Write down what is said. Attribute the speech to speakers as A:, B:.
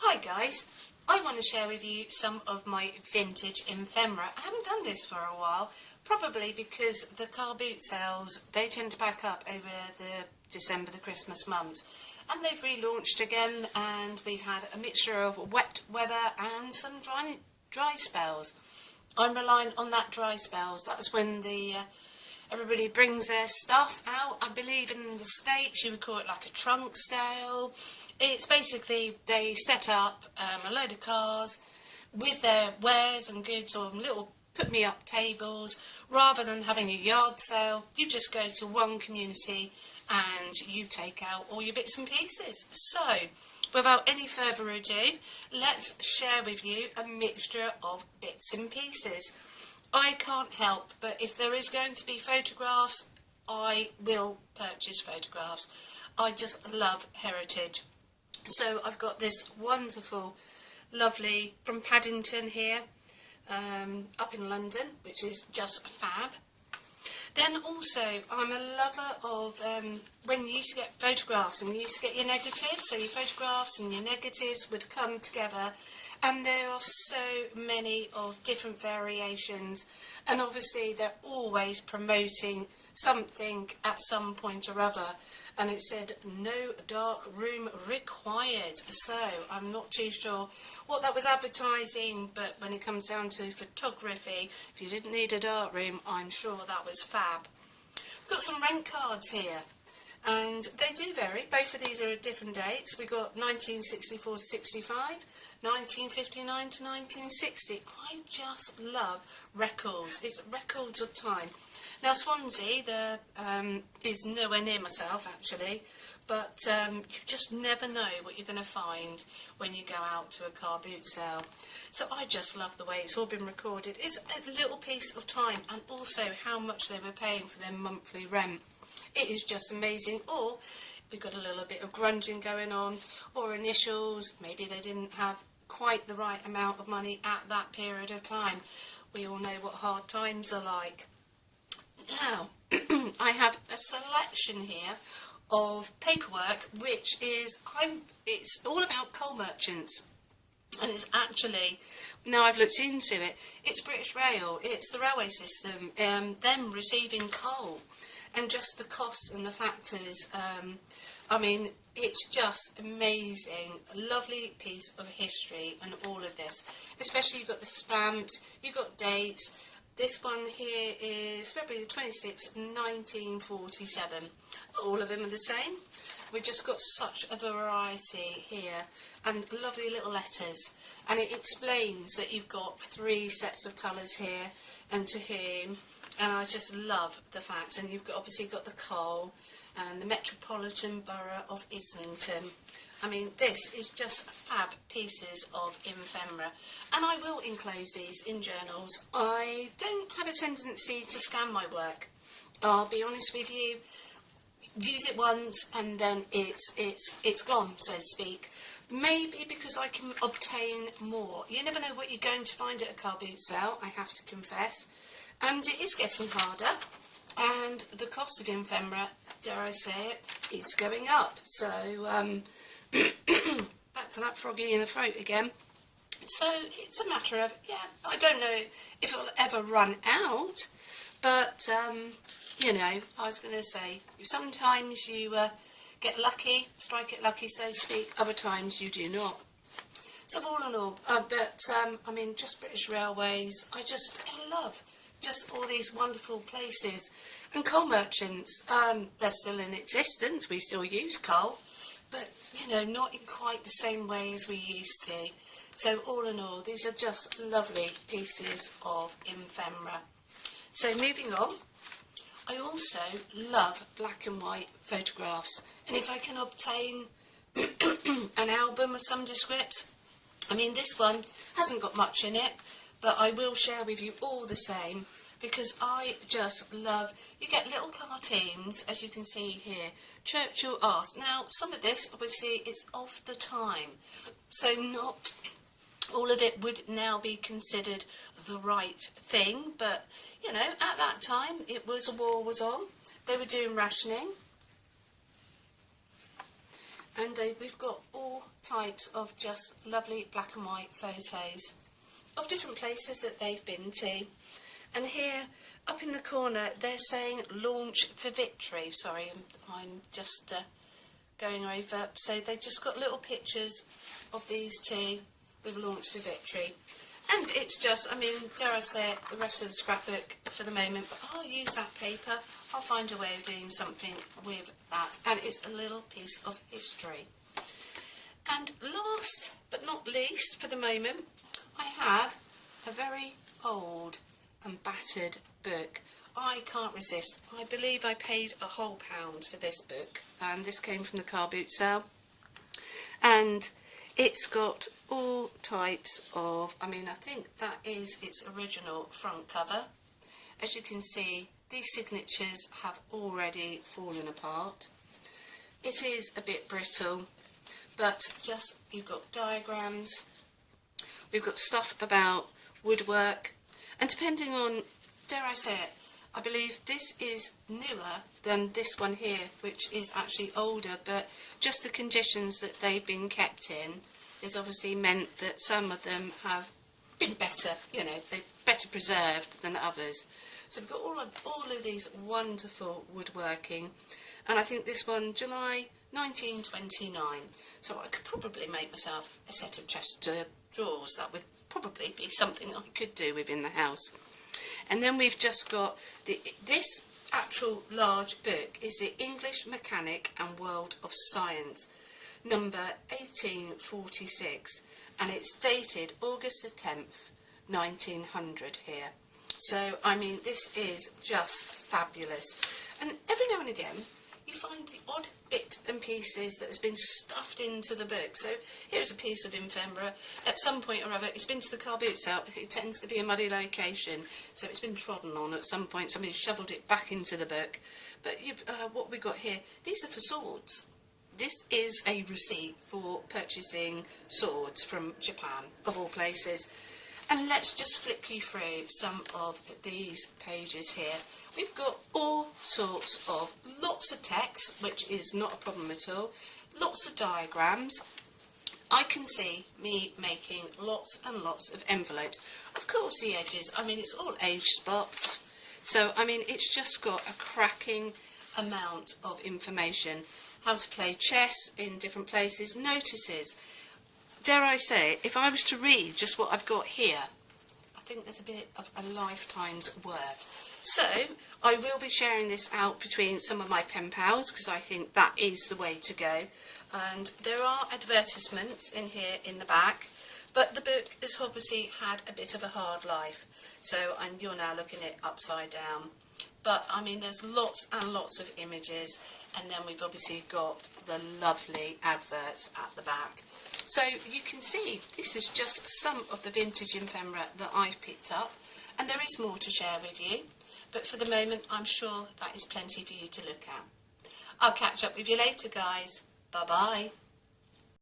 A: Hi guys, I want to share with you some of my vintage ephemera. I haven't done this for a while, probably because the car boot sales, they tend to back up over the December, the Christmas months. And they've relaunched again, and we've had a mixture of wet weather and some dry spells. I'm relying on that dry spells. That's when everybody brings their stuff out. I believe in the States you would call it like a trunk sale. It's basically they set up a load of cars with their wares and goods on little put-me-up tables. Rather than having a yard sale, you just go to one community and you take out all your bits and pieces. So, without any further ado, let's share with you a mixture of bits and pieces. I can't help, but if there is going to be photographs, I will purchase photographs. I just love heritage. So I've got this wonderful, lovely, from Paddington here, up in London, which is just fab. Then also, I'm a lover of when you used to get photographs and you used to get your negatives, so your photographs and your negatives would come together, and there are so many of different variations, and obviously they're always promoting something at some point or other, and it said no dark room required, so I'm not too sure what that was advertising, but when it comes down to photography, if you didn't need a dark room, I'm sure that was fab. We've got some rent cards here, and they do vary. Both of these are at different dates. We've got 1964 to 65, 1959 to 1960. I just love records. It's records of time. Now Swansea is nowhere near myself actually, but you just never know what you're going to find when you go out to a car boot sale. So I just love the way it's all been recorded. It's a little piece of time, and also how much they were paying for their monthly rent. It is just amazing. Or we've got a little bit of grunging going on, or initials, maybe they didn't have quite the right amount of money at that period of time. We all know what hard times are like. Now, I have a selection here of paperwork, which is, it's all about coal merchants, and it's actually, now I've looked into it, it's British Rail, it's the railway system, them receiving coal, and just the costs and the factors. I mean, it's just amazing, a lovely piece of history and all of this, especially you've got the stamps, you've got dates. This one here is February the 26th, 1947. All of them are the same. We've just got such a variety here, and lovely little letters. And it explains that you've got 3 sets of colours here, and to whom. And I just love the fact. And you've obviously got the coal and the Metropolitan Borough of Islington. I mean, this is just fab pieces of ephemera, and I will enclose these in journals. I don't have a tendency to scan my work. I'll be honest with you. Use it once and then it's gone, so to speak. Maybe because I can obtain more. You never know what you're going to find at a car boot sale, I have to confess. And it is getting harder, and the cost of ephemera, dare I say it, is going up. So back to that froggy in the throat again. So it's a matter of, yeah, I don't know if it'll ever run out, but you know, I was going to say, sometimes you get lucky, strike it lucky, so to speak, other times you do not. So all in all, I mean, just British Railways, I love just all these wonderful places. And coal merchants, they're still in existence, we still use coal, but, you know, not in quite the same way as we used to. So all in all, these are just lovely pieces of ephemera. So moving on, I also love black and white photographs, and if I can obtain an album of some descript, I mean, this one hasn't got much in it, but I will share with you all the same, because I just love, you get little cartoons, as you can see here, Churchill asked. Now, some of this, obviously, is of the time, so not all of it would now be considered the right thing, but, you know, at that time, it was, a war was on, they were doing rationing, and we've got all types of just lovely black and white photos of different places that they've been to. And here up in the corner they're saying launch for victory. Sorry, I'm just going over. So they've just got little pictures of these two with launch for victory. And it's just, I mean, dare I say it, the rest of the scrapbook for the moment, but I'll use that paper. I'll find a way of doing something with that. And it's a little piece of history. And last but not least for the moment, I have a very old and battered book. I can't resist. I believe I paid a whole £1 for this book, and this came from the car boot sale. And it's got all types of, I mean, I think that is its original front cover. As you can see, these signatures have already fallen apart. It is a bit brittle, but just, you've got diagrams, we've got stuff about woodwork, and depending on, dare I say it, I believe this is newer than this one here, which is actually older, but just the conditions that they've been kept in is obviously meant that some of them have been better, you know, they're better preserved than others. So we've got all of these wonderful woodworking, and I think this one, July 1929. So I could probably make myself a set of chest drawers. That would probably be something I could do within the house. And then we've just got this actual large book is the English Mechanic and World of Science, number 1846, and it's dated August the 10th, 1900 here. So, I mean, this is just fabulous. And every now and again, you find the odd bit and pieces that has been stuffed into the book. So here's a piece of ephemera. At some point or other, it's been to the car boot sale. It tends to be a muddy location, so it's been trodden on at some point. Somebody shoveled it back into the book. But what we got here, these are for swords. This is a receipt for purchasing swords from Japan, of all places. And let's just flick you through some of these pages here. We've got all sorts of, lots of text, which is not a problem at all, lots of diagrams. I can see me making lots and lots of envelopes. Of course the edges, I mean, it's all age spots. So, I mean, it's just got a cracking amount of information. How to play chess in different places, notices. Dare I say, if I was to read just what I've got here, I think there's a bit of a lifetime's worth. So, I will be sharing this out between some of my pen pals, because I think that is the way to go. And there are advertisements in here in the back, but the book has obviously had a bit of a hard life. So, and you're now looking at it upside down. But, I mean, there's lots and lots of images, and then we've obviously got the lovely adverts at the back. So you can see this is just some of the vintage ephemera that I've picked up, and there is more to share with you, but for the moment I'm sure that is plenty for you to look at. I'll catch up with you later, guys. Bye bye.